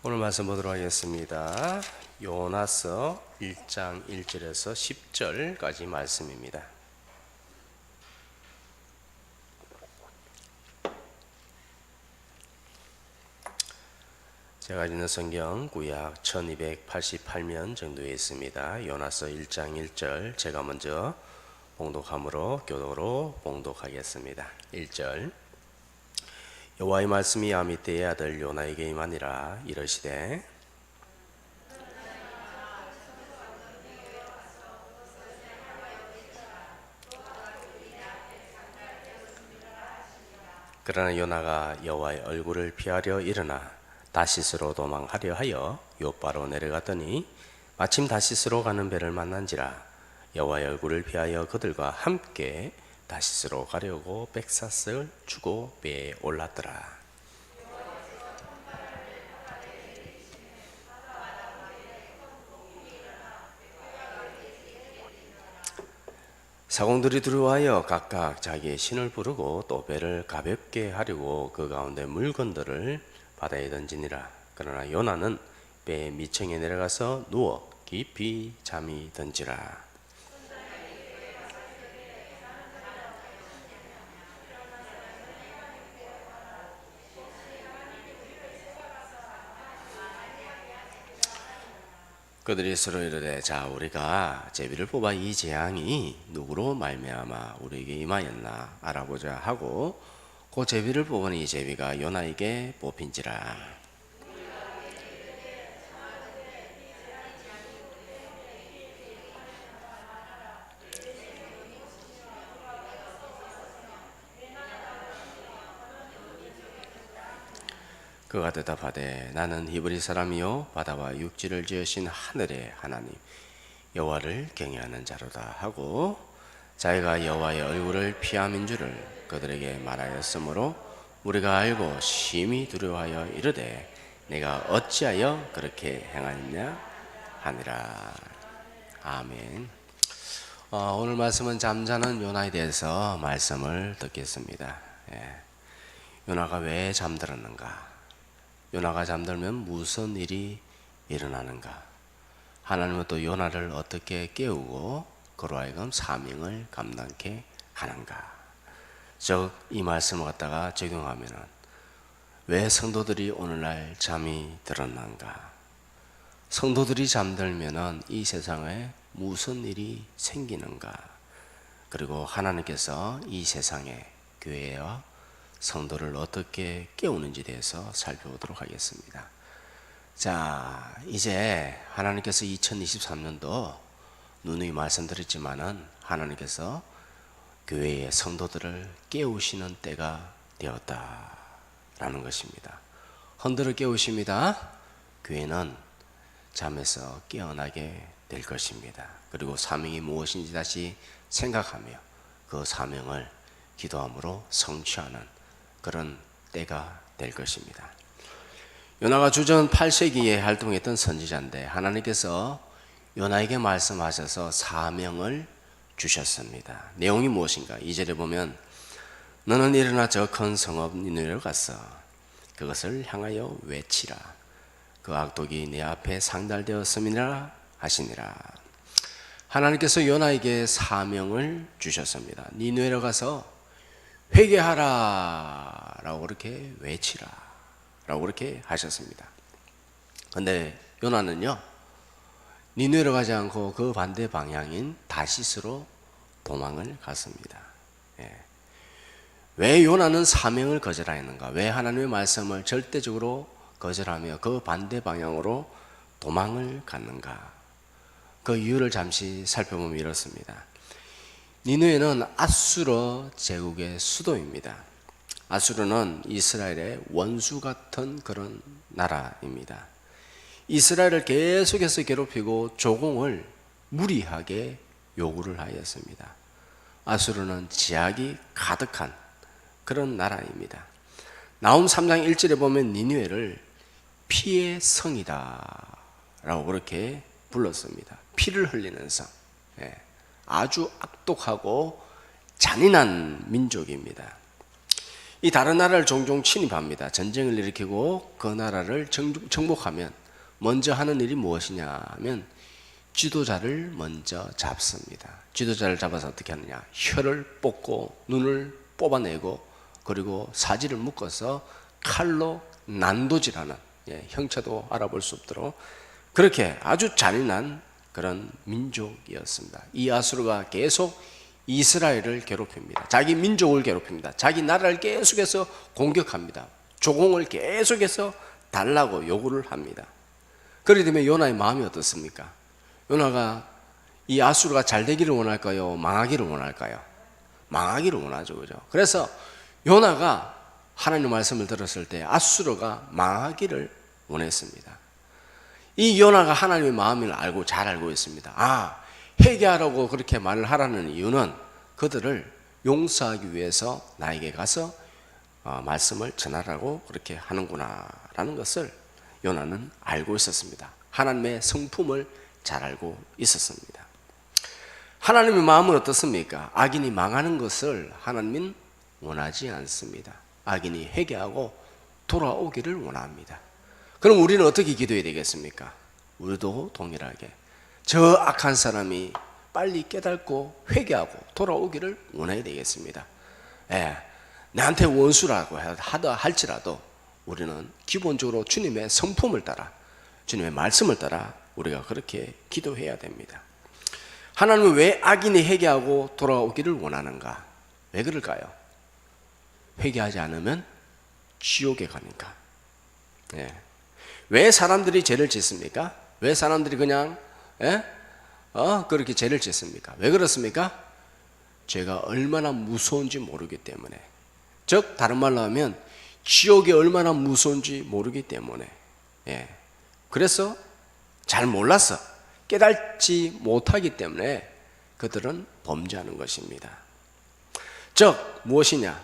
오늘 말씀 보도록 하겠습니다. 요나서 1장 1절에서 10절까지 말씀입니다. 제가 읽는 성경 구약 1288면 정도에 있습니다. 요나서 1장 1절 제가 먼저 봉독함으로 교도로 봉독하겠습니다. 1절 여호와의 말씀이 아미떼의 아들 요나에게 임하니라. 이르시되 그러나 요나가 여호와의 얼굴을 피하려 일어나 다시스로 도망하려 하여 요바로 내려갔더니 마침 다시스로 가는 배를 만난지라. 여호와의 얼굴을 피하여 그들과 함께 다시스로 가려고 백사스를 주고 배에 올랐더라. 사공들이 두려워하여 각각 자기의 신을 부르고 또 배를 가볍게 하려고 그 가운데 물건들을 바다에 던지니라. 그러나 요나는 배의 밑층에 내려가서 누워 깊이 잠이 든지라. 그들이 서로 이르되 자 우리가 제비를 뽑아 이 재앙이 누구로 말미암아 우리에게 임하였나 알아보자 하고 그 제비를 뽑으니 이 제비가 요나에게 뽑힌지라. 그가 대답하되 나는 히브리 사람이요 바다와 육지를 지으신 하늘의 하나님 여호와를 경외하는 자로다 하고 자기가 여호와의 얼굴을 피함인 줄을 그들에게 말하였으므로 우리가 알고 심히 두려워하여 이르되 내가 어찌하여 그렇게 행하였냐 하니라. 아멘. 오늘 말씀은 잠자는 요나에 대해서 말씀을 듣겠습니다. 요나가 왜 잠들었는가? 요나가 잠들면 무슨 일이 일어나는가? 하나님은 또 요나를 어떻게 깨우고 그로 하여금 사명을 감당케 하는가? 즉 이 말씀을 갖다가 적용하면은 왜 성도들이 오늘날 잠이 들었는가? 성도들이 잠들면은 이 세상에 무슨 일이 생기는가? 그리고 하나님께서 이 세상에 교회와 성도를 어떻게 깨우는지에 대해서 살펴보도록 하겠습니다. 자, 이제 하나님께서 2023년도 누누이 말씀드렸지만은 하나님께서 교회의 성도들을 깨우시는 때가 되었다라는 것입니다. 흔들어 깨우십니다. 교회는 잠에서 깨어나게 될 것입니다. 그리고 사명이 무엇인지 다시 생각하며 그 사명을 기도함으로 성취하는 그런 때가 될 것입니다. 요나가 주전 8세기에 활동했던 선지자인데 하나님께서 요나에게 말씀하셔서 사명을 주셨습니다. 내용이 무엇인가? 2절에 보면 너는 일어나 저 큰 성읍 니느웨로 가서 그것을 향하여 외치라. 그 악독이 내 앞에 상달되었음이라 하시니라. 하나님께서 요나에게 사명을 주셨습니다. 니느웨로 가서 회개하라 라고 그렇게 외치라 라고 그렇게 하셨습니다. 근데 요나는요 니느웨로 가지 않고 그 반대 방향인 다시스로 도망을 갔습니다. 왜 요나는 사명을 거절하였는가? 왜 하나님의 말씀을 절대적으로 거절하며 그 반대 방향으로 도망을 갔는가? 그 이유를 잠시 살펴보면 이렇습니다. 니느웨는 아수르 제국의 수도입니다. 아수르는 이스라엘의 원수 같은 그런 나라입니다. 이스라엘을 계속해서 괴롭히고 조공을 무리하게 요구를 하였습니다. 아수르는 제약이 가득한 그런 나라입니다. 나훔 3장 1절에 보면 니느웨를 피의 성이다 라고 그렇게 불렀습니다. 피를 흘리는 성. 아주 악독하고 잔인한 민족입니다. 이 다른 나라를 종종 침입합니다. 전쟁을 일으키고 그 나라를 정복하면 먼저 하는 일이 무엇이냐 하면 지도자를 먼저 잡습니다. 지도자를 잡아서 어떻게 하느냐, 혀를 뽑고 눈을 뽑아내고 그리고 사지를 묶어서 칼로 난도질하는, 형체도 알아볼 수 없도록 그렇게 아주 잔인한 그런 민족이었습니다. 이 아수르가 계속 이스라엘을 괴롭힙니다. 자기 민족을 괴롭힙니다. 자기 나라를 계속해서 공격합니다. 조공을 계속해서 달라고 요구를 합니다. 그렇게 되면 요나의 마음이 어떻습니까? 요나가 이 아수르가 잘 되기를 원할까요? 망하기를 원할까요? 망하기를 원하죠. 그죠? 그래서 요나가 하나님의 말씀을 들었을 때 아수르가 망하기를 원했습니다. 이 요나가 하나님의 마음을 잘 알고 있습니다. 회개하라고 그렇게 말을 하라는 이유는 그들을 용서하기 위해서 나에게 가서 말씀을 전하라고 그렇게 하는구나 라는 것을 요나는 알고 있었습니다. 하나님의 성품을 잘 알고 있었습니다. 하나님의 마음은 어떻습니까? 악인이 망하는 것을 하나님은 원하지 않습니다. 악인이 회개하고 돌아오기를 원합니다. 그럼 우리는 어떻게 기도해야 되겠습니까? 우리도 동일하게 저 악한 사람이 빨리 깨닫고 회개하고 돌아오기를 원해야 되겠습니다. 나한테 원수라고 하다 할지라도 우리는 기본적으로 주님의 성품을 따라, 주님의 말씀을 따라 우리가 그렇게 기도해야 됩니다. 하나님은 왜 악인이 회개하고 돌아오기를 원하는가? 왜 그럴까요? 회개하지 않으면 지옥에 가니까. 왜 사람들이 죄를 짓습니까? 왜 사람들이 그냥 그렇게 죄를 짓습니까? 왜 그렇습니까? 죄가 얼마나 무서운지 모르기 때문에, 즉 다른 말로 하면 지옥이 얼마나 무서운지 모르기 때문에, 그래서 잘 몰라서 깨닫지 못하기 때문에 그들은 범죄하는 것입니다. 즉 무엇이냐?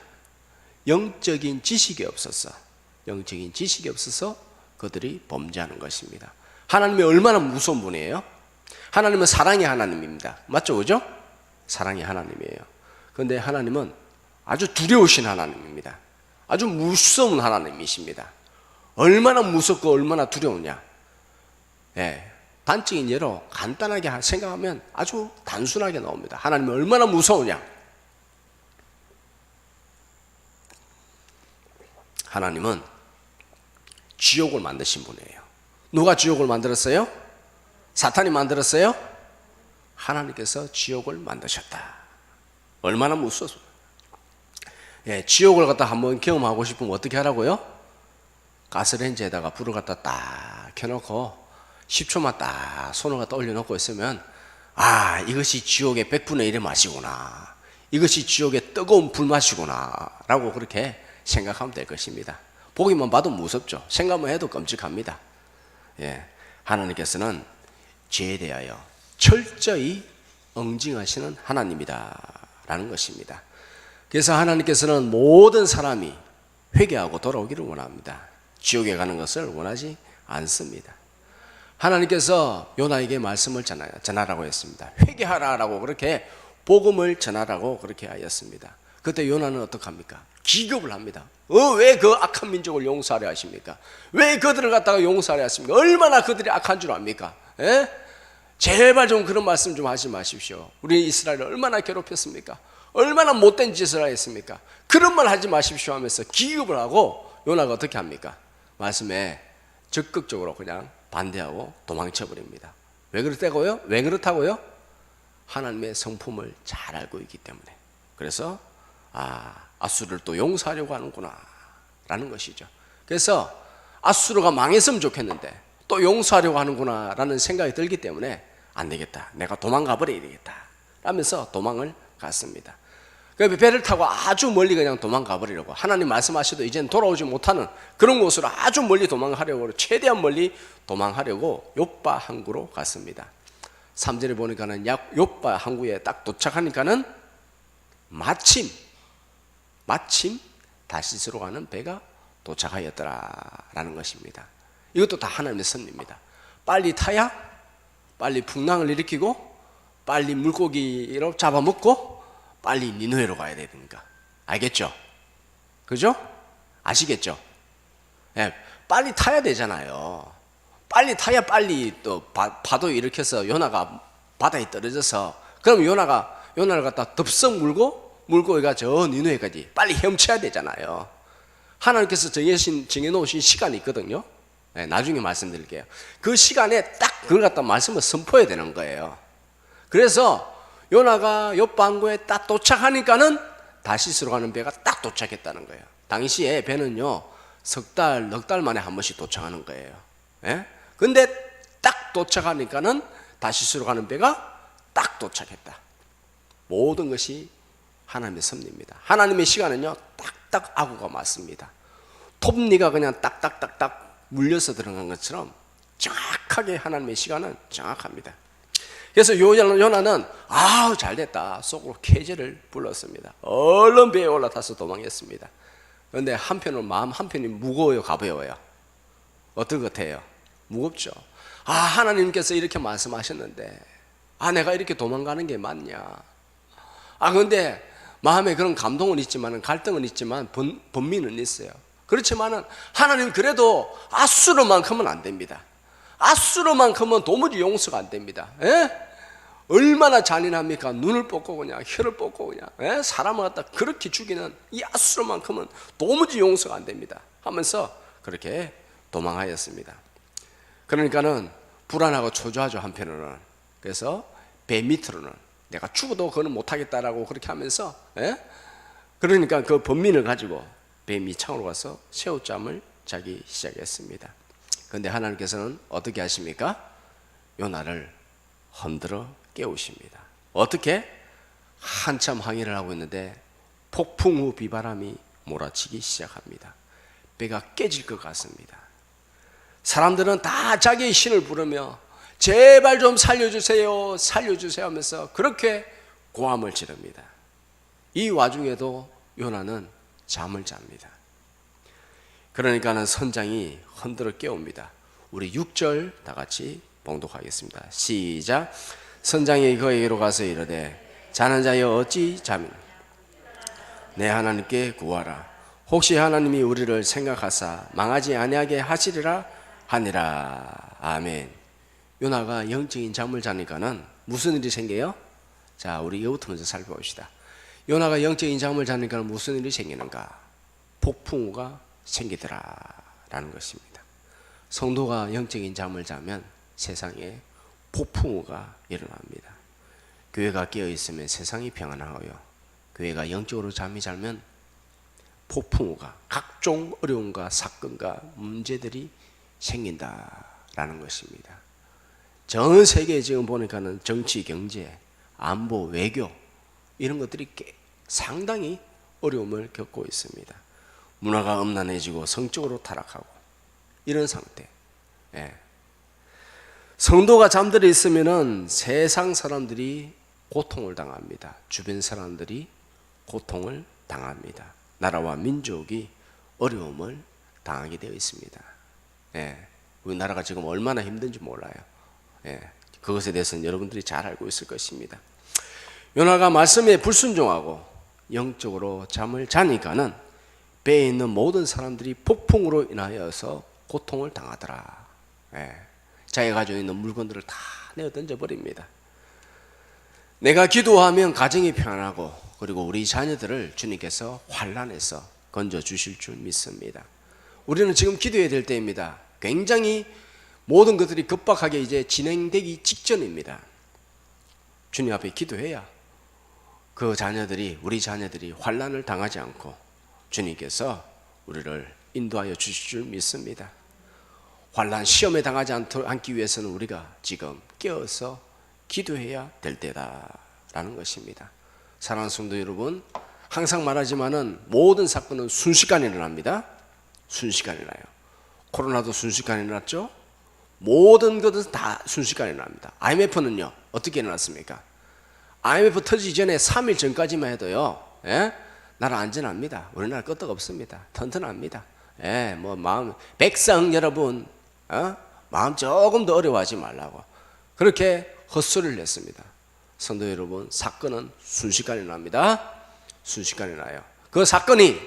영적인 지식이 없어서 그들이 범죄하는 것입니다. 하나님이 얼마나 무서운 분이에요? 하나님은 사랑의 하나님입니다. 맞죠? 그죠? 사랑의 하나님이에요. 그런데 하나님은 아주 두려우신 하나님입니다. 아주 무서운 하나님이십니다. 얼마나 무섭고 얼마나 두려우냐? 단적인 예로 간단하게 생각하면 아주 단순하게 나옵니다. 하나님이 얼마나 무서우냐? 하나님은 지옥을 만드신 분이에요. 누가 지옥을 만들었어요? 사탄이 만들었어요? 하나님께서 지옥을 만드셨다. 얼마나 무서워서. 지옥을 갖다 한번 경험하고 싶으면 어떻게 하라고요? 가스레인지에다가 불을 갖다 딱 켜놓고 10초만 딱 손을 갖다 올려놓고 있으면 이것이 지옥의 100분의 1의 맛이구나, 이것이 지옥의 뜨거운 불맛이구나 라고 그렇게 생각하면 될 것입니다. 보기만 봐도 무섭죠. 생각만 해도 끔찍합니다. 하나님께서는 죄에 대하여 철저히 응징하시는 하나님이다 라는 것입니다. 그래서 하나님께서는 모든 사람이 회개하고 돌아오기를 원합니다. 지옥에 가는 것을 원하지 않습니다. 하나님께서 요나에게 말씀을 전하라고 했습니다. 회개하라라고 그렇게 복음을 전하라고 그렇게 하였습니다. 그때 요나는 어떡합니까? 기겁을 합니다. 왜 그 악한 민족을 용서하려 하십니까? 왜 그들을 갖다가 용서하려 하십니까? 얼마나 그들이 악한 줄 압니까? 제발 좀 그런 말씀 좀 하지 마십시오. 우리 이스라엘을 얼마나 괴롭혔습니까? 얼마나 못된 짓을 했습니까? 그런 말 하지 마십시오 하면서 기겁을 하고 요나가 어떻게 합니까? 말씀에 적극적으로 그냥 반대하고 도망쳐버립니다. 왜 그렇다고요? 왜 그렇다고요? 하나님의 성품을 잘 알고 있기 때문에. 그래서 아수르를 또 용서하려고 하는구나 라는 것이죠. 그래서 아수르가 망했으면 좋겠는데 또 용서하려고 하는구나 라는 생각이 들기 때문에 안 되겠다, 내가 도망가 버려야 되겠다 라면서 도망을 갔습니다. 그 배를 타고 아주 멀리 그냥 도망가 버리려고, 하나님 말씀하셔도 이제는 돌아오지 못하는 그런 곳으로 아주 멀리 도망하려고, 최대한 멀리 도망하려고 욥바 항구로 갔습니다. 3절에 보니까는 욥바 항구에 딱 도착하니까는 마침 다시스로 가는 배가 도착하였더라라는 것입니다. 이것도 다 하나님의 섭리입니다. 빨리 타야 빨리 풍랑을 일으키고 빨리 물고기로 잡아먹고 빨리 니느웨로 가야 되니까. 알겠죠? 그죠? 아시겠죠? 예, 빨리 타야 되잖아요. 빨리 타야 빨리 또 파도 일으켜서 요나가 바다에 떨어져서, 그럼 요나를 갖다 덥석 물고 여기가 저 니누에까지 빨리 헤엄쳐야 되잖아요. 하나님께서 정해놓으신 시간이 있거든요. 네, 나중에 말씀드릴게요. 그 시간에 딱 그걸 갖다 말씀을 선포해야 되는 거예요. 그래서 요나가 요파 항구에 딱 도착하니까는 다시스로 가는 배가 딱 도착했다는 거예요. 당시에 배는요, 석 달, 넉 달 만에 한 번씩 도착하는 거예요. 예? 근데 딱 도착하니까는 다시스로 가는 배가 딱 도착했다. 모든 것이 하나님의 섭리입니다. 하나님의 시간은요, 딱딱 아구가 맞습니다. 톱니가 그냥 딱딱딱딱 물려서 들어간 것처럼 정확하게 하나님의 시간은 정확합니다. 그래서 요나는 잘됐다 속으로 쾌재를 불렀습니다. 얼른 배에 올라타서 도망했습니다. 그런데 한편으로 마음 한편이 무거워요, 가벼워요? 어떨 것 같아요? 무겁죠. 하나님께서 이렇게 말씀하셨는데 내가 이렇게 도망가는 게 맞냐? 그런데 마음에 그런 감동은 있지만, 갈등은 있지만, 번민은 있어요. 그렇지만은 하나님 그래도 아수르만큼은 안 됩니다. 아수르만큼은 도무지 용서가 안 됩니다. 얼마나 잔인합니까? 눈을 뽑고 그냥 혀를 뽑고 그냥 사람을 갖다 그렇게 죽이는 이 아수르만큼은 도무지 용서가 안 됩니다 하면서 그렇게 도망하였습니다. 그러니까는 불안하고 초조하죠, 한편으로는. 그래서 배 밑으로는 내가 죽어도 그거는 못하겠다라고 그렇게 하면서, 그러니까 그 번민을 가지고 배 밑창으로 가서 새우잠을 자기 시작했습니다. 그런데 하나님께서는 어떻게 하십니까? 요나를 흔들어 깨우십니다. 어떻게? 한참 항해를 하고 있는데 폭풍 후 비바람이 몰아치기 시작합니다. 배가 깨질 것 같습니다. 사람들은 다 자기의 신을 부르며 제발 좀 살려주세요, 살려주세요 하면서 그렇게 고함을 지릅니다. 이 와중에도 요나는 잠을 잡니다. 그러니까는 선장이 흔들어 깨웁니다. 우리 6절 다 같이 봉독하겠습니다. 시작. 선장이 그에게로 가서 이르되 자는 자여 어찌 잠이 내 하나님께 구하라. 혹시 하나님이 우리를 생각하사 망하지 아니하게 하시리라 하니라. 아멘. 요나가 영적인 잠을 자니까는 무슨 일이 생겨요? 자, 우리 이거부터 먼저 살펴봅시다. 요나가 영적인 잠을 자니까 무슨 일이 생기는가? 폭풍우가 생기더라 라는 것입니다. 성도가 영적인 잠을 자면 세상에 폭풍우가 일어납니다. 교회가 깨어있으면 세상이 평안하고요, 교회가 영적으로 잠이 잘면 폭풍우가, 각종 어려움과 사건과 문제들이 생긴다라는 것입니다. 전 세계에 지금 보니까는 정치, 경제, 안보, 외교 이런 것들이 상당히 어려움을 겪고 있습니다. 문화가 음란해지고 성적으로 타락하고 이런 상태. 성도가 잠들어 있으면은 세상 사람들이 고통을 당합니다. 주변 사람들이 고통을 당합니다. 나라와 민족이 어려움을 당하게 되어 있습니다. 우리나라가 지금 얼마나 힘든지 몰라요. 그것에 대해서는 여러분들이 잘 알고 있을 것입니다. 요나가 말씀에 불순종하고 영적으로 잠을 자니까는 배에 있는 모든 사람들이 폭풍으로 인하여서 고통을 당하더라. 자기가 가지고 있는 물건들을 다 내어 던져버립니다. 내가 기도하면 가정이 평안하고 그리고 우리 자녀들을 주님께서 환난에서 건져주실 줄 믿습니다. 우리는 지금 기도해야 될 때입니다. 굉장히 모든 것들이 급박하게 이제 진행되기 직전입니다. 주님 앞에 기도해야 그 자녀들이, 우리 자녀들이 환난을 당하지 않고 주님께서 우리를 인도하여 주실 줄 믿습니다. 환난 시험에 당하지 않기 위해서는 우리가 지금 깨어서 기도해야 될 때다라는 것입니다. 사랑하는 성도 여러분, 항상 말하지만은 모든 사건은 순식간에 일어납니다. 순식간에 일어나요. 코로나도 순식간에 일어났죠. 모든 것은 다 순식간에 일어납니다. IMF는요 어떻게 일어났습니까? IMF 터지기 전에 3일 전까지만 해도요, 나라 안전합니다. 우리나라 끄떡없습니다. 튼튼합니다. 마음, 백성 여러분, 마음 조금 더 어려워하지 말라고 그렇게 헛소리를 했습니다. 성도 여러분, 사건은 순식간에 납니다. 순식간에 나요. 그 사건이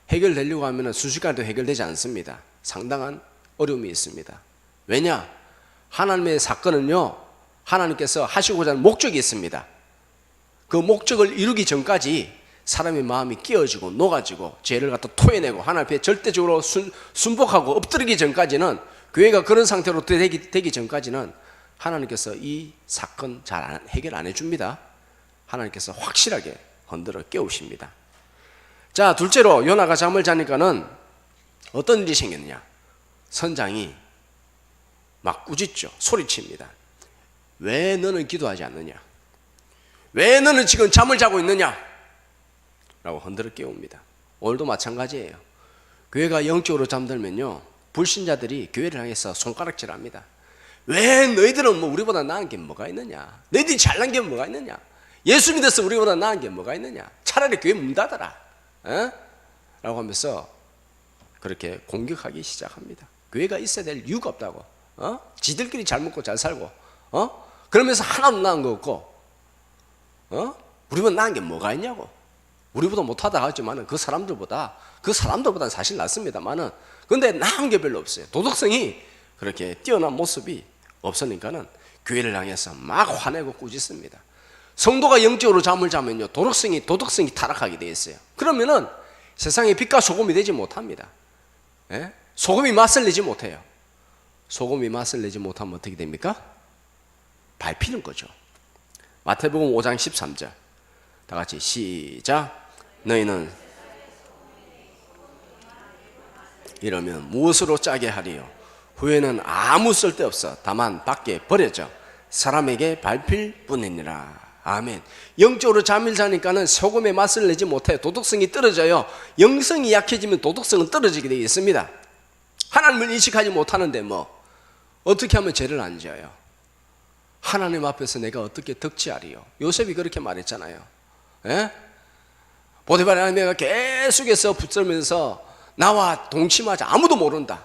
해결되려고 하면 순식간에도 해결되지 않습니다. 상당한 어려움이 있습니다. 왜냐? 하나님의 사건은요, 하나님께서 하시고자 하는 목적이 있습니다. 그 목적을 이루기 전까지 사람의 마음이 깨어지고 녹아지고 죄를 갖다 토해내고 하나님 앞에 절대적으로 순복하고 엎드리기 전까지는, 교회가 그런 상태로 되기 전까지는 하나님께서 이 사건 잘 해결 안 해줍니다. 하나님께서 확실하게 흔들어 깨우십니다. 자, 둘째로 요나가 잠을 자니까는 어떤 일이 생겼느냐? 선장이 막 꾸짖죠. 소리칩니다. 왜 너는 기도하지 않느냐? 왜 너는 지금 잠을 자고 있느냐? 라고 흔들어 깨웁니다. 오늘도 마찬가지예요. 교회가 영적으로 잠들면요, 불신자들이 교회를 향해서 손가락질합니다. 왜 너희들은 뭐 우리보다 나은 게 뭐가 있느냐? 너희들이 잘난 게 뭐가 있느냐? 예수 믿어서 우리보다 나은 게 뭐가 있느냐? 차라리 교회 문 닫아라. 라고 하면서 그렇게 공격하기 시작합니다. 교회가 있어야 될 이유가 없다고. 지들끼리 잘 먹고 잘 살고, 그러면서 하나도 나은 거 없고, 우리보다 나은 게 뭐가 있냐고. 우리보다 못하다 하지만은 그 사람들보다는 사실 낫습니다만은, 근데 나은 게 별로 없어요. 도덕성이 그렇게 뛰어난 모습이 없으니까는 교회를 향해서 막 화내고 꾸짖습니다. 성도가 영적으로 잠을 자면요, 도덕성이 타락하게 되어 있어요. 그러면은 세상에 빛과 소금이 되지 못합니다. 예? 소금이 맛을 내지 못해요. 소금이 맛을 내지 못하면 어떻게 됩니까? 밟히는 거죠. 마태복음 5장 13절 다 같이 시작. 너희는 이러면 무엇으로 짜게 하리요? 후에는 아무 쓸데없어 다만 밖에 버려져 사람에게 밟힐 뿐이니라. 아멘. 영적으로 잠을 자니까는 소금의 맛을 내지 못해요. 도덕성이 떨어져요. 영성이 약해지면 도덕성은 떨어지게 되어 있습니다. 하나님을 인식하지 못하는데 뭐 어떻게 하면 죄를 안 지어요? 하나님 앞에서 내가 어떻게 덕지하리요? 요셉이 그렇게 말했잖아요. 예? 보디발 하나님이 계속해서 붙들면서 나와 동침하자. 아무도 모른다.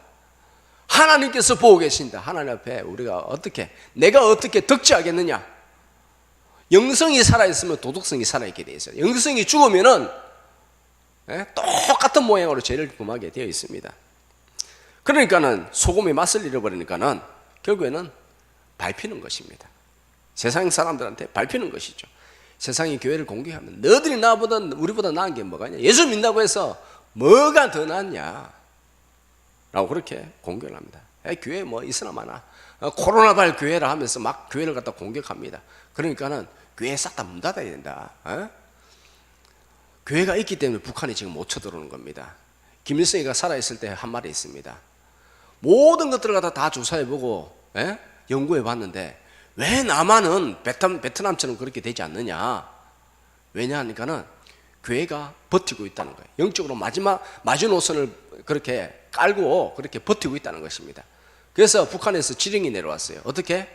하나님께서 보고 계신다. 하나님 앞에 내가 어떻게 덕지하겠느냐? 영성이 살아있으면 도덕성이 살아있게 되어 있어요. 영성이 죽으면은 똑같은 모양으로 죄를 범하게 되어 있습니다. 그러니까는 소금의 맛을 잃어버리니까는 결국에는 밟히는 것입니다. 세상 사람들한테 밟히는 것이죠. 세상이 교회를 공격하면 너희들이 우리보다 나은 게 뭐가 있냐? 예수 믿는다고 해서 뭐가 더 낫냐? 라고 그렇게 공격을 합니다. 교회 뭐 있으나 마나 코로나발 교회라 하면서 막 교회를 갖다 공격합니다. 그러니까는 교회 싹 다 문 닫아야 된다. 교회가 있기 때문에 북한이 지금 못 쳐들어오는 겁니다. 김일성이가 살아있을 때 한 말이 있습니다. 모든 것들을 갖다 다 조사해보고 연구해봤는데 왜 남한은 베트남처럼 그렇게 되지 않느냐? 왜냐 하니까는 교회가 버티고 있다는 거예요. 영적으로 마지노선을 그렇게 깔고 그렇게 버티고 있다는 것입니다. 그래서 북한에서 지령이 내려왔어요. 어떻게?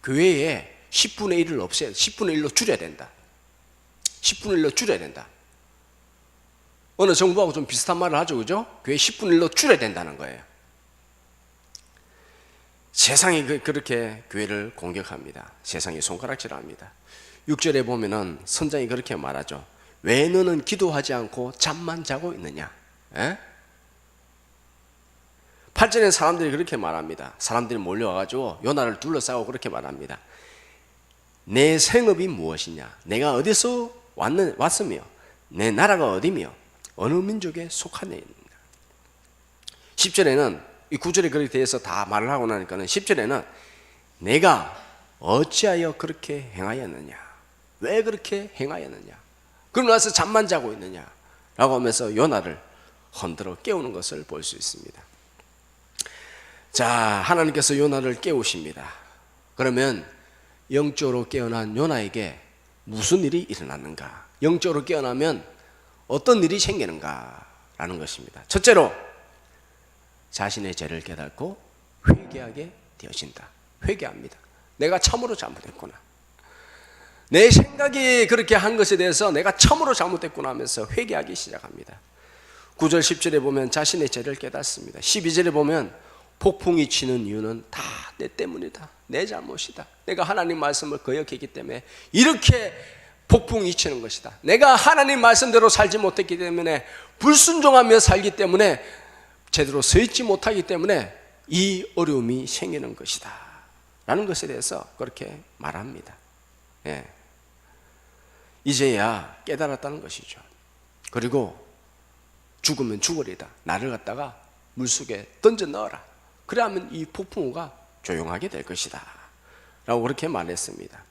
교회에 10분의 1을 없애야, 10분의 1로 줄여야 된다. 10분의 1로 줄여야 된다. 어느 정부하고 좀 비슷한 말을 하죠, 그죠? 교회 10분의 1로 줄여야 된다는 거예요. 세상이 그렇게 교회를 공격합니다. 세상이 손가락질합니다. 6절에 보면은 선장이 그렇게 말하죠. 왜 너는 기도하지 않고 잠만 자고 있느냐? 8절에 사람들이 그렇게 말합니다. 사람들이 몰려와가지고 요나를 둘러싸고 그렇게 말합니다. 내 생업이 무엇이냐? 내가 어디서 왔으며 내 나라가 어디며 어느 민족에 속하느냐? 10절에는 이 9절에 그렇게 대해서 다 말을 하고 나니까는 10절에는 내가 어찌하여 그렇게 행하였느냐? 왜 그렇게 행하였느냐? 그러고 나서 잠만 자고 있느냐? 라고 하면서 요나를 흔들어 깨우는 것을 볼 수 있습니다. 자, 하나님께서 요나를 깨우십니다. 그러면 영적으로 깨어난 요나에게 무슨 일이 일어났는가? 영적으로 깨어나면 어떤 일이 생기는가? 라는 것입니다. 첫째로 자신의 죄를 깨닫고 회개하게 되어진다. 회개합니다. 내가 참으로 잘못했구나. 내 생각이 그렇게 한 것에 대해서 내가 참으로 잘못했구나 하면서 회개하기 시작합니다. 9절 10절에 보면 자신의 죄를 깨닫습니다. 12절에 보면 폭풍이 치는 이유는 다 내 때문이다. 내 잘못이다. 내가 하나님 말씀을 거역했기 때문에 이렇게 폭풍이 치는 것이다. 내가 하나님 말씀대로 살지 못했기 때문에, 불순종하며 살기 때문에, 제대로 서 있지 못하기 때문에 이 어려움이 생기는 것이다 라는 것에 대해서 그렇게 말합니다. 예. 이제야 깨달았다는 것이죠. 그리고 죽으면 죽으리다. 나를 갖다가 물속에 던져 넣어라. 그래야만 이 폭풍우가 조용하게 될 것이다 라고 그렇게 말했습니다.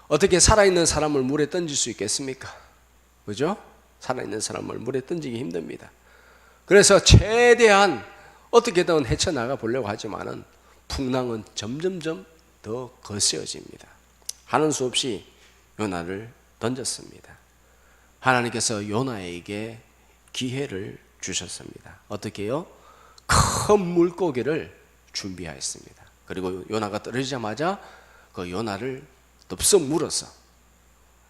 어떻게 살아있는 사람을 물에 던질 수 있겠습니까? 그죠? 살아있는 사람을 물에 던지기 힘듭니다. 그래서 최대한 어떻게든 헤쳐나가 보려고 하지만은 풍랑은 점점점 더 거세어집니다. 하는 수 없이 요나를 던졌습니다. 하나님께서 요나에게 기회를 주셨습니다. 어떻게요? 큰 물고기를 준비하였습니다. 그리고 요나가 떨어지자마자 그 요나를 덥석 물어서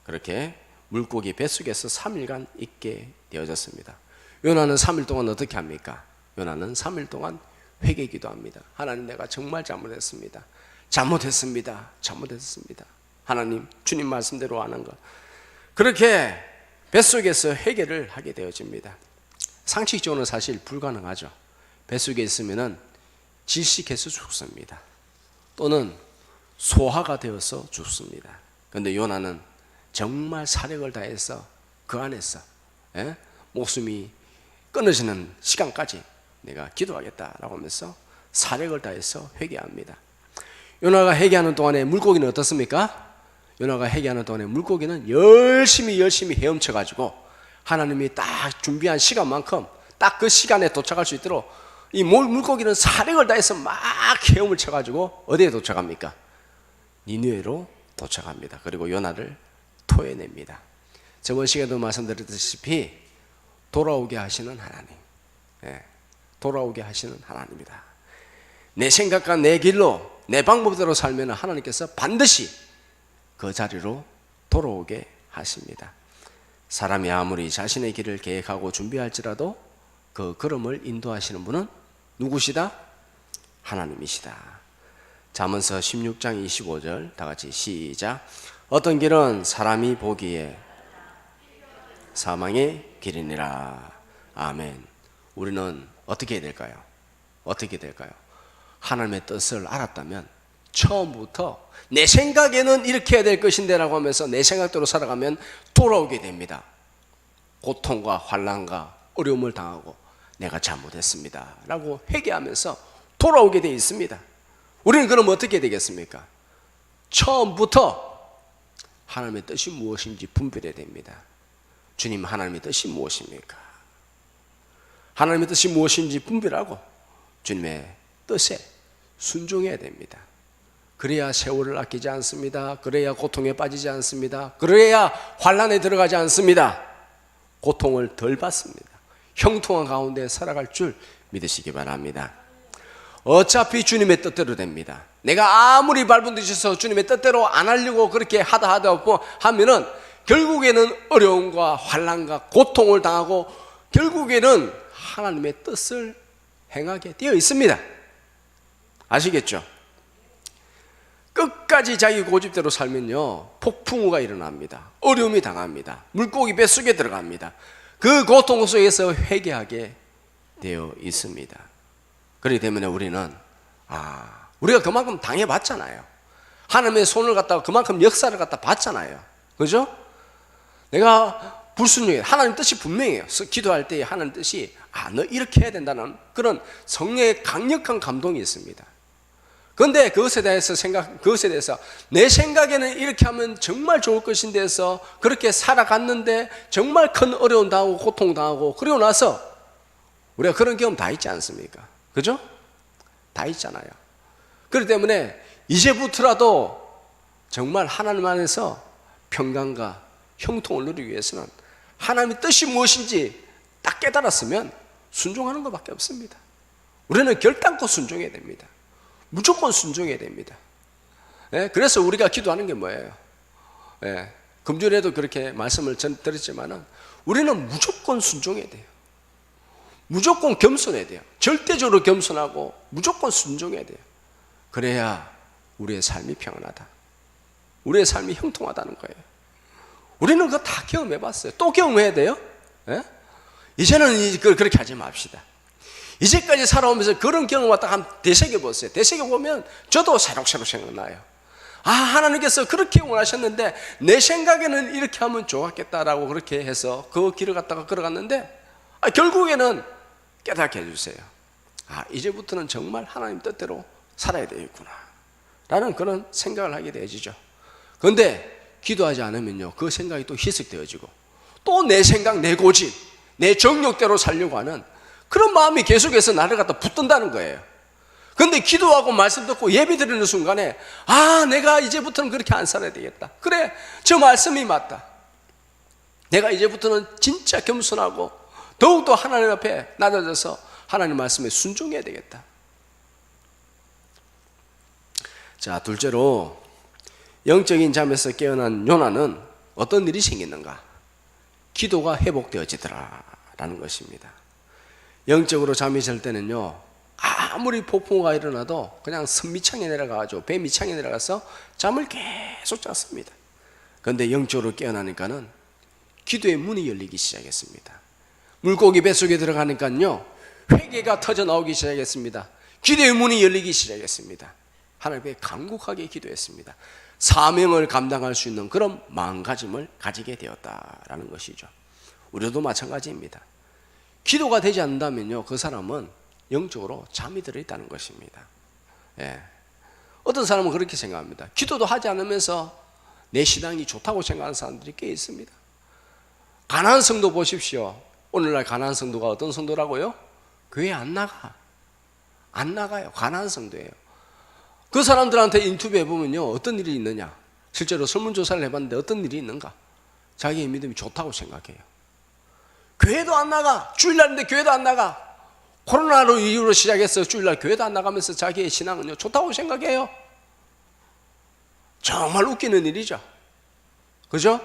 그렇게 물고기 뱃속에서 3일간 있게 되어졌습니다. 요나는 3일 동안 어떻게 합니까? 요나는 3일 동안 회개 기도합니다. 하나님, 내가 정말 잘못했습니다. 하나님, 주님 말씀대로 하는 것. 그렇게 뱃속에서 회개를 하게 되어집니다. 상식적으로는 사실 불가능하죠. 뱃속에 있으면은 질식해서 죽습니다. 또는 소화가 되어서 죽습니다. 그런데 요나는 정말 사력을 다해서 그 안에서 목숨이 끊어지는 시간까지 내가 기도하겠다라고 하면서 사력을 다해서 회개합니다. 요나가 회개하는 동안에 물고기는 어떻습니까? 요나가 회개하는 동안에 물고기는 열심히 헤엄쳐 가지고 하나님이 딱 준비한 시간만큼 딱 그 시간에 도착할 수 있도록 이 물고기는 사력을 다해서 막 헤엄을 쳐 가지고 어디에 도착합니까? 니느웨로 도착합니다. 그리고 요나를 토해냅니다. 저번 시간에도 말씀드렸다시피 돌아오게 하시는 하나님, 돌아오게 하시는 하나님이다. 내 생각과 내 길로 내 방법대로 살면 하나님께서 반드시 그 자리로 돌아오게 하십니다. 사람이 아무리 자신의 길을 계획하고 준비할지라도 그 걸음을 인도하시는 분은 누구시다? 하나님이시다. 잠언서 16장 25절 다 같이 시작. 어떤 길은 사람이 보기에 사망의 길이니라. 아멘. 우리는 어떻게 해야 될까요? 어떻게 될까요? 하나님의 뜻을 알았다면 처음부터 내 생각에는 이렇게 해야 될 것인데 라고 하면서 내 생각대로 살아가면 돌아오게 됩니다. 고통과 환난과 어려움을 당하고 내가 잘못했습니다 라고 회개하면서 돌아오게 되어 있습니다. 우리는 그럼 어떻게 되겠습니까? 처음부터 하나님의 뜻이 무엇인지 분별해야 됩니다. 주님, 하나님의 뜻이 무엇입니까? 하나님의 뜻이 무엇인지 분별하고 주님의 뜻에 순종해야 됩니다. 그래야 세월을 아끼지 않습니다. 그래야 고통에 빠지지 않습니다. 그래야 환난에 들어가지 않습니다. 고통을 덜 받습니다. 형통한 가운데 살아갈 줄 믿으시기 바랍니다. 어차피 주님의 뜻대로 됩니다. 내가 아무리 발버둥쳐서 주님의 뜻대로 안 하려고 그렇게 하다 하면은 결국에는 어려움과 환난과 고통을 당하고 결국에는 하나님의 뜻을 행하게 되어 있습니다. 아시겠죠? 끝까지 자기 고집대로 살면요 폭풍우가 일어납니다. 어려움이 당합니다. 물고기 뱃속에 들어갑니다. 그 고통 속에서 회개하게 되어 있습니다. 그렇기 때문에 우리는 우리가 그만큼 당해봤잖아요. 하나님의 손을 갖다가 그만큼 역사를 갖다 봤잖아요. 그죠? 내가 불순종해. 하나님 뜻이 분명해요. 기도할 때 하나님 뜻이 너 이렇게 해야 된다는 그런 성령의 강력한 감동이 있습니다. 그런데 그것에 대해서 내 생각에는 이렇게 하면 정말 좋을 것인데 해서 그렇게 살아갔는데 정말 큰 어려움 당하고 고통 당하고 그러고 나서 우리가 그런 경험 다 있지 않습니까? 그죠? 다 있잖아요. 그렇기 때문에 이제부터라도 정말 하나님 안에서 평강과 형통을 누리기 위해서는 하나님의 뜻이 무엇인지 딱 깨달았으면 순종하는 것밖에 없습니다. 우리는 결단코 순종해야 됩니다. 무조건 순종해야 됩니다. 그래서 우리가 기도하는 게 뭐예요? 금주에도 그렇게 말씀을 드렸지만은 우리는 무조건 순종해야 돼요. 무조건 겸손해야 돼요. 절대적으로 겸손하고 무조건 순종해야 돼요. 그래야 우리의 삶이 평안하다. 우리의 삶이 형통하다는 거예요. 우리는 그거 다 경험해 봤어요. 또 경험해야 돼요? 예? 이제는 그렇게 하지 맙시다. 이제까지 살아오면서 그런 경험을 딱 한번 되새겨보세요. 되새겨보면 저도 새록새록 생각나요. 아, 하나님께서 그렇게 원하셨는데 내 생각에는 이렇게 하면 좋았겠다라고 그렇게 해서 그 길을 갖다가 걸어갔는데 결국에는 깨닫게 해주세요. 아, 이제부터는 정말 하나님 뜻대로 살아야 되겠구나 라는 그런 생각을 하게 되어지죠. 그런데 기도하지 않으면요, 그 생각이 또 희석되어지고 또 내 생각, 내 고집, 내 정욕대로 살려고 하는 그런 마음이 계속해서 나를 갖다 붙든다는 거예요. 그런데 기도하고 말씀 듣고 예배 드리는 순간에 아, 내가 이제부터는 그렇게 안 살아야 되겠다. 그래, 저 말씀이 맞다. 내가 이제부터는 진짜 겸손하고 더욱더 하나님 앞에 낮아져서 하나님 말씀에 순종해야 되겠다. 자, 둘째로 영적인 잠에서 깨어난 요나는 어떤 일이 생겼는가? 기도가 회복되어지더라 라는 것입니다. 영적으로 잠이 잘 때는요, 아무리 폭풍우가 일어나도 그냥 선 밑창에 내려가가지고 배 밑창에 내려가서 잠을 계속 잤습니다. 그런데 영적으로 깨어나니까는 기도의 문이 열리기 시작했습니다. 물고기 뱃속에 들어가니까요, 회개가 터져 나오기 시작했습니다. 기도의 문이 열리기 시작했습니다. 하나님께 간곡하게 기도했습니다. 사명을 감당할 수 있는 그런 마음가짐을 가지게 되었다라는 것이죠. 우리도 마찬가지입니다. 기도가 되지 않는다면요, 그 사람은 영적으로 잠이 들어있다는 것입니다. 예. 어떤 사람은 그렇게 생각합니다. 기도도 하지 않으면서 내 신앙이 좋다고 생각하는 사람들이 꽤 있습니다. 가난한 성도 보십시오. 오늘날 가난한 성도가 어떤 성도라고요? 교회 안 나가요. 가난한 성도예요. 그 사람들한테 인터뷰해 보면요, 어떤 일이 있느냐? 실제로 설문조사를 해봤는데 어떤 일이 있는가? 자기의 믿음이 좋다고 생각해요. 교회도 안 나가. 주일날인데 교회도 안 나가. 코로나로 이후로 시작해서 주일날 교회도 안 나가면서 자기의 신앙은요, 좋다고 생각해요. 정말 웃기는 일이죠. 그죠?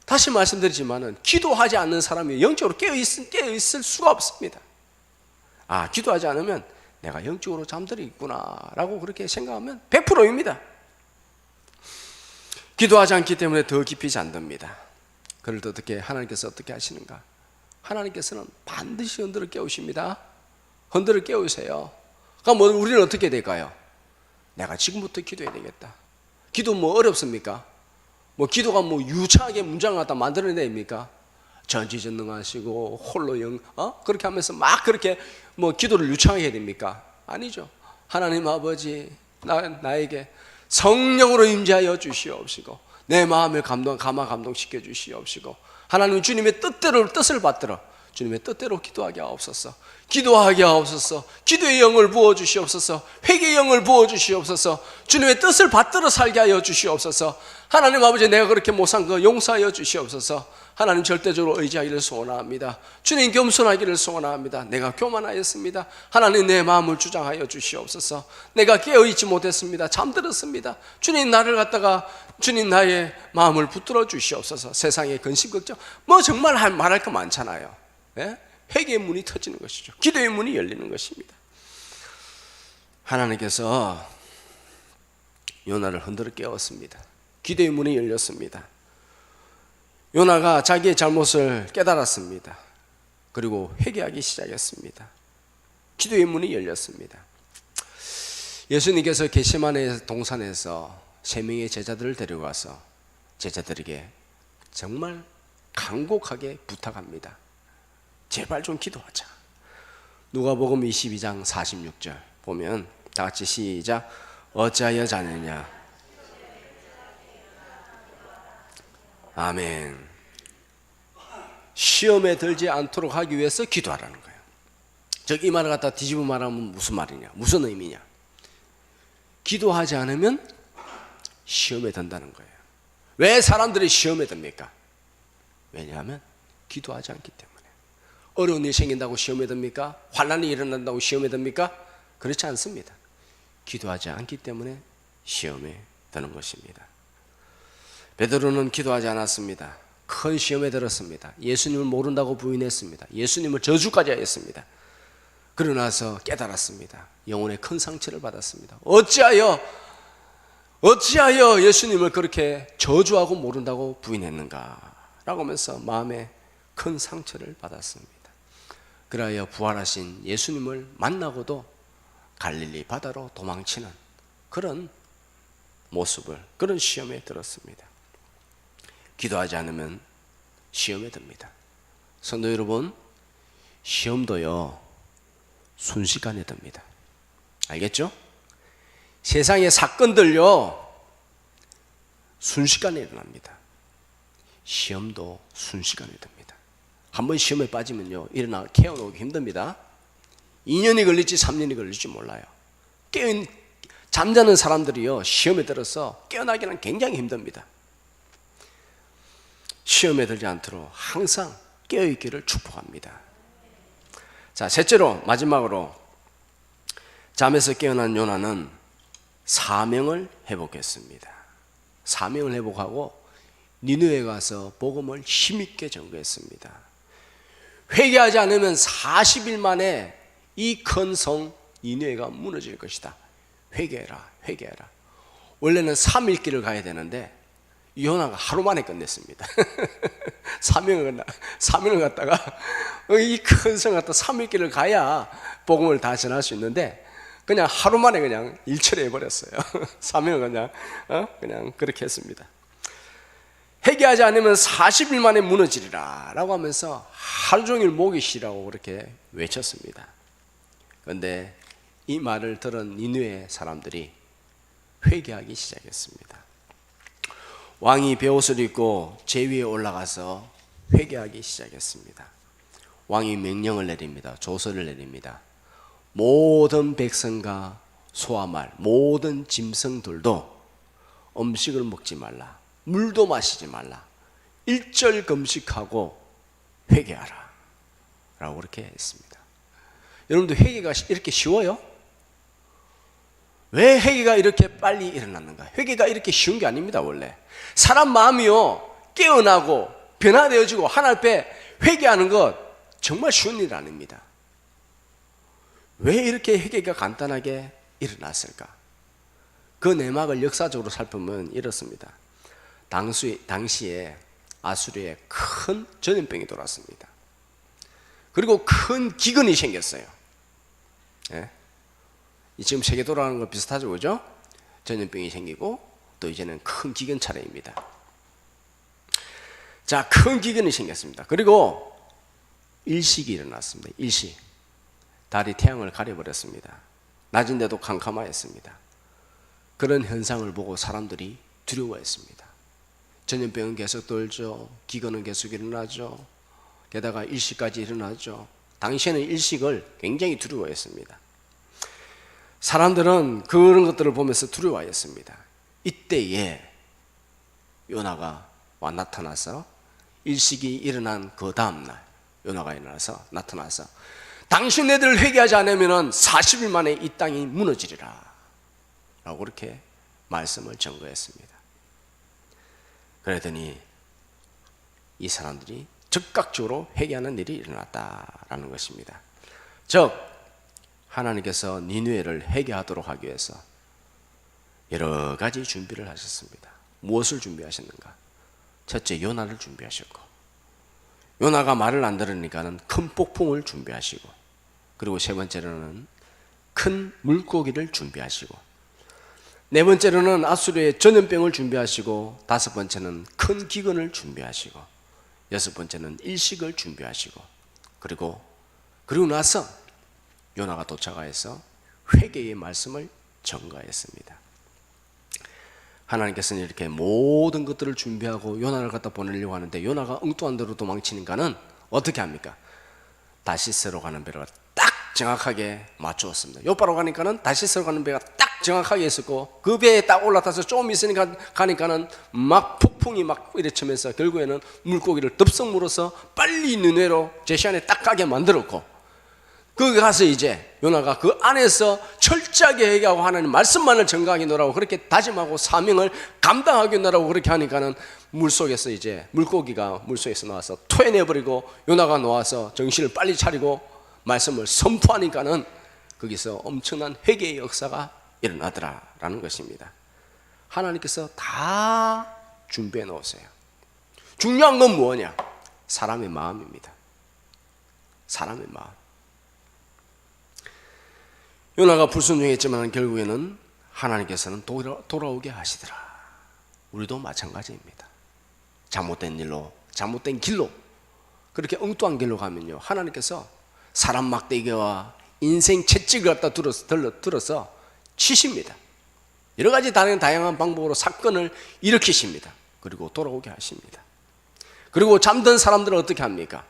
다시 말씀드리지만은 기도하지 않는 사람이 영적으로 깨어있을 수가 없습니다. 아, 기도하지 않으면 내가 영적으로 잠들어 있구나 라고 그렇게 생각하면 100%입니다. 기도하지 않기 때문에 더 깊이 잠듭니다. 그럴 때 하나님께서 어떻게 하시는가? 하나님께서는 반드시 흔들어 깨우십니다. 흔들어 깨우세요. 그럼 우리는 어떻게 될까요? 내가 지금부터 기도해야 되겠다. 기도 뭐 어렵습니까? 뭐 기도가 뭐 유창하게 문장을 갖다 만들어냅니까? 전지전능하시고 홀로 그렇게 하면서 막 그렇게 뭐 기도를 유창하게 해야 됩니까? 아니죠. 하나님 아버지, 나에게 성령으로 임재하여 주시옵시고 내 마음을 감동시켜 주시옵시고 하나님 주님의 뜻을 받들어 주님의 뜻대로 기도하게 하옵소서. 기도하게 하옵소서. 기도의 영을 부어 주시옵소서. 회개의 영을 부어 주시옵소서. 주님의 뜻을 받들어 살게 하여 주시옵소서. 하나님 아버지, 내가 그렇게 못 산 거 용서하여 주시옵소서. 하나님 절대적으로 의지하기를 소원합니다. 주님 겸손하기를 소원합니다. 내가 교만하였습니다. 하나님 내 마음을 주장하여 주시옵소서. 내가 깨어있지 못했습니다. 잠들었습니다. 주님 나를 갖다가 주님 나의 마음을 붙들어 주시옵소서. 세상의 근심 걱정 뭐 정말 말할 거 많잖아요. 예? 회개의 문이 터지는 것이죠. 기도의 문이 열리는 것입니다. 하나님께서 요나를 흔들어 깨웠습니다. 기도의 문이 열렸습니다. 요나가 자기의 잘못을 깨달았습니다. 그리고 회개하기 시작했습니다. 기도의 문이 열렸습니다. 예수님께서 겟세마네 동산에서 3명의 제자들을 데려가서 제자들에게 정말 간곡하게 부탁합니다. 제발 좀 기도하자. 누가복음 22장 46절 보면 다 같이 시작. 어찌하여 자느냐. 아멘. 시험에 들지 않도록 하기 위해서 기도하라는 거예요. 이 말을 갖다 뒤집어 말하면 무슨 말이냐, 무슨 의미냐. 기도하지 않으면 시험에 든다는 거예요. 왜 사람들이 시험에 듭니까? 왜냐하면 기도하지 않기 때문에. 어려운 일이 생긴다고 시험에 듭니까? 환난이 일어난다고 시험에 듭니까? 그렇지 않습니다. 기도하지 않기 때문에 시험에 드는 것입니다. 베드로는 기도하지 않았습니다. 큰 시험에 들었습니다. 예수님을 모른다고 부인했습니다. 예수님을 저주까지 했습니다. 그러나서 깨달았습니다. 영혼의 큰 상처를 받았습니다. 어찌하여 어찌하여 예수님을 그렇게 저주하고 모른다고 부인했는가 라고 하면서 마음에 큰 상처를 받았습니다. 그러하여 부활하신 예수님을 만나고도 갈릴리 바다로 도망치는 그런 모습을, 그런 시험에 들었습니다. 기도하지 않으면 시험에 듭니다. 성도 여러분, 시험도요 순식간에 듭니다. 알겠죠? 세상의 사건들요 순식간에 일어납니다. 시험도 순식간에 듭니다. 한번 시험에 빠지면요 일어나 깨어나기 힘듭니다. 2년이 걸릴지 3년이 걸릴지 몰라요. 잠자는 사람들이요 시험에 들어서 깨어나기는 굉장히 힘듭니다. 시험에 들지 않도록 항상 깨어있기를 축복합니다. 자, 셋째로, 마지막으로 잠에서 깨어난 요나는 사명을 회복했습니다. 사명을 회복하고 니느웨에 가서 복음을 힘있게 전거했습니다. 회개하지 않으면 40일 만에 이 큰 성 니느웨가 무너질 것이다. 회개해라, 회개해라. 원래는 3일 길을 가야 되는데 요나가 하루 만에 끝냈습니다. 사명을 갖다가 이 큰 성 갖다 3일 길을 가야 복음을 다 전할 수 있는데 그냥 하루 만에 그냥 일처리 해버렸어요. 사명을 그냥 그렇게 했습니다. 회개하지 않으면 40일 만에 무너지리라 라고 하면서 하루 종일 목이 쉬라고 그렇게 외쳤습니다. 그런데 이 말을 들은 니느웨 사람들이 회개하기 시작했습니다. 왕이 베옷을 입고 제위에 올라가서 회개하기 시작했습니다. 왕이 명령을 내립니다. 조서를 내립니다. 모든 백성과 소와 말, 모든 짐승들도 음식을 먹지 말라, 물도 마시지 말라, 일절 금식하고 회개하라 라고 그렇게 했습니다. 여러분도 회개가 이렇게 쉬워요? 왜 회개가 이렇게 빨리 일어났는가? 회개가 이렇게 쉬운 게 아닙니다. 원래 사람 마음이요 깨어나고 변화되어지고 하나님 앞에 회개하는 것 정말 쉬운 일 아닙니다. 왜 이렇게 회개가 간단하게 일어났을까? 그 내막을 역사적으로 살펴보면 이렇습니다. 당시에 아수르에 큰 전염병이 돌았습니다. 그리고 큰 기근이 생겼어요. 예? 지금 세계 돌아가는 거 비슷하죠, 그죠? 전염병이 생기고 또 이제는 큰 기근 차례입니다. 자, 큰 기근이 생겼습니다. 그리고 일식이 일어났습니다. 일식. 달이 태양을 가려버렸습니다. 낮인데도 캄캄하였습니다. 그런 현상을 보고 사람들이 두려워했습니다. 전염병은 계속 돌죠. 기근은 계속 일어나죠. 게다가 일식까지 일어나죠. 당시에는 일식을 굉장히 두려워했습니다. 사람들은 그런 것들을 보면서 두려워했습니다. 이때에 요나가 나타나서 일식이 일어난 그 다음날 요나가 일어나서 나타나서 당신네들 회개하지 않으면 40일 만에 이 땅이 무너지리라 라고 그렇게 말씀을 전거했습니다. 그러더니 이 사람들이 즉각적으로 회개하는 일이 일어났다라는 것입니다. 즉 하나님께서 니느웨를 회개하도록 하기 위해서 여러 가지 준비를 하셨습니다. 무엇을 준비하셨는가? 첫째, 요나를 준비하셨고, 요나가 말을 안 들으니까는 큰 폭풍을 준비하시고, 그리고 세 번째로는 큰 물고기를 준비하시고, 네 번째로는 아수르의 전염병을 준비하시고, 다섯 번째는 큰 기근을 준비하시고, 여섯 번째는 일식을 준비하시고, 그리고 나서 요나가 도착하여서 회개의 말씀을 전가했습니다. 하나님께서는 이렇게 모든 것들을 준비하고 요나를 갖다 보내려고 하는데 요나가 엉뚱한 데로 도망치니까는 어떻게 합니까? 다시스로 가는 배를 딱 정확하게 맞추었습니다. 요바로 가니까는 다시스로 가는 배가 딱 정확하게 있었고 그 배에 딱 올라타서 좀 있으니까 가니까는 막 폭풍이 막 이래 치면서 결국에는 물고기를 덥석 물어서 빨리 니느웨로 제시안에 딱 가게 만들었고, 거기 가서 이제 요나가 그 안에서 철저하게 회개하고 하나님 말씀만을 정강하게 노라고 그렇게 다짐하고 사명을 감당하게 노라고 그렇게 하니까는 물속에서 이제 물고기가 물속에서 나와서 토해내버리고 요나가 나와서 정신을 빨리 차리고 말씀을 선포하니까는 거기서 엄청난 회개의 역사가 일어나더라라는 것입니다. 하나님께서 다 준비해 놓으세요. 중요한 건 뭐냐? 사람의 마음입니다. 사람의 마음. 요나가 불순종했지만 결국에는 하나님께서는 돌아오게 하시더라. 우리도 마찬가지입니다. 잘못된 일로, 잘못된 길로, 그렇게 엉뚱한 길로 가면요, 하나님께서 사람 막대기와 인생 채찍을 갖다 들어서 치십니다. 여러 가지 다양한 방법으로 사건을 일으키십니다. 그리고 돌아오게 하십니다. 그리고 잠든 사람들은 어떻게 합니까?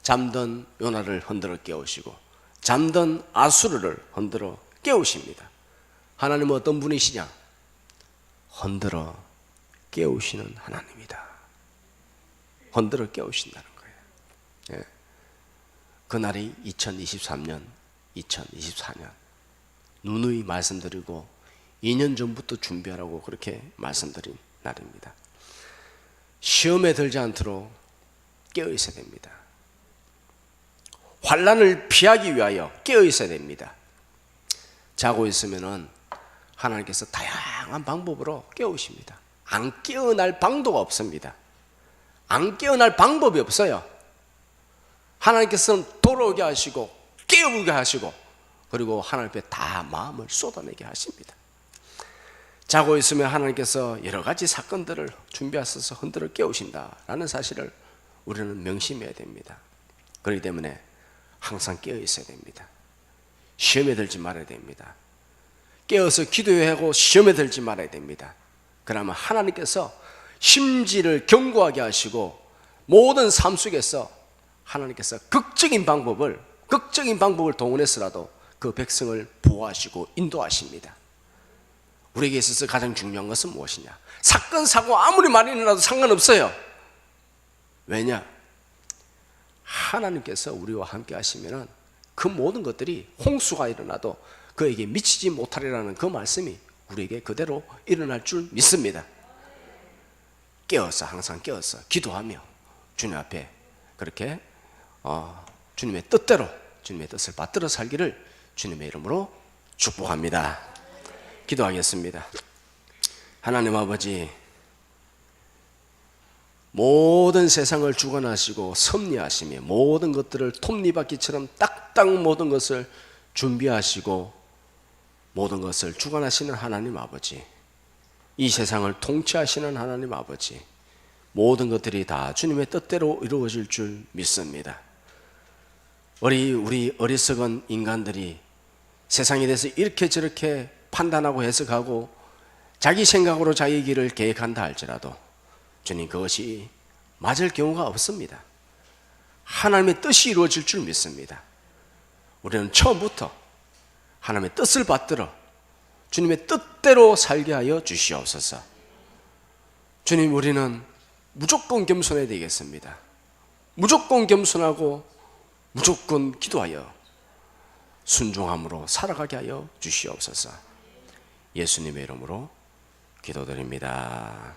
잠든 요나를 흔들어 깨우시고 잠든 아수르를 흔들어 깨우십니다. 하나님은 어떤 분이시냐? 흔들어 깨우시는 하나님이다. 흔들어 깨우신다는 거예요. 예. 그날이 2023년, 2024년 누누이 말씀드리고 2년 전부터 준비하라고 그렇게 말씀드린 날입니다. 시험에 들지 않도록 깨어 있어야 됩니다. 환난을 피하기 위하여 깨어 있어야 됩니다. 자고 있으면은 하나님께서 다양한 방법으로 깨우십니다. 안 깨어날 방도가 없습니다. 안 깨어날 방법이 없어요. 하나님께서는 돌아오게 하시고 깨우게 하시고 그리고 하나님 앞에 다 마음을 쏟아내게 하십니다. 자고 있으면 하나님께서 여러 가지 사건들을 준비하셔서 흔들어 깨우신다라는 사실을 우리는 명심해야 됩니다. 그렇기 때문에 항상 깨어 있어야 됩니다. 시험에 들지 말아야 됩니다. 깨어서 기도하고 시험에 들지 말아야 됩니다. 그러면 하나님께서 심지를 견고하게 하시고 모든 삶 속에서 하나님께서 극적인 방법을 동원해서라도 그 백성을 보호하시고 인도하십니다. 우리에게 있어서 가장 중요한 것은 무엇이냐? 사건, 사고 아무리 많이 일어나도 상관없어요. 왜냐? 하나님께서 우리와 함께 하시면 그 모든 것들이 홍수가 일어나도 그에게 미치지 못하리라는 그 말씀이 우리에게 그대로 일어날 줄 믿습니다. 깨어서 항상 깨어서 기도하며 주님 앞에 그렇게 주님의 뜻대로 주님의 뜻을 받들어 살기를 주님의 이름으로 축복합니다. 기도하겠습니다. 하나님 아버지, 모든 세상을 주관하시고 섭리하시며 모든 것들을 톱니바퀴처럼 딱딱 모든 것을 준비하시고 모든 것을 주관하시는 하나님 아버지, 이 세상을 통치하시는 하나님 아버지, 모든 것들이 다 주님의 뜻대로 이루어질 줄 믿습니다. 우리 어리석은 인간들이 세상에 대해서 이렇게 저렇게 판단하고 해석하고 자기 생각으로 자기 길을 계획한다 할지라도 주님, 그것이 맞을 경우가 없습니다. 하나님의 뜻이 이루어질 줄 믿습니다. 우리는 처음부터 하나님의 뜻을 받들어 주님의 뜻대로 살게 하여 주시옵소서. 주님, 우리는 무조건 겸손해야 되겠습니다. 무조건 겸손하고 무조건 기도하여 순종함으로 살아가게 하여 주시옵소서. 예수님의 이름으로 기도드립니다.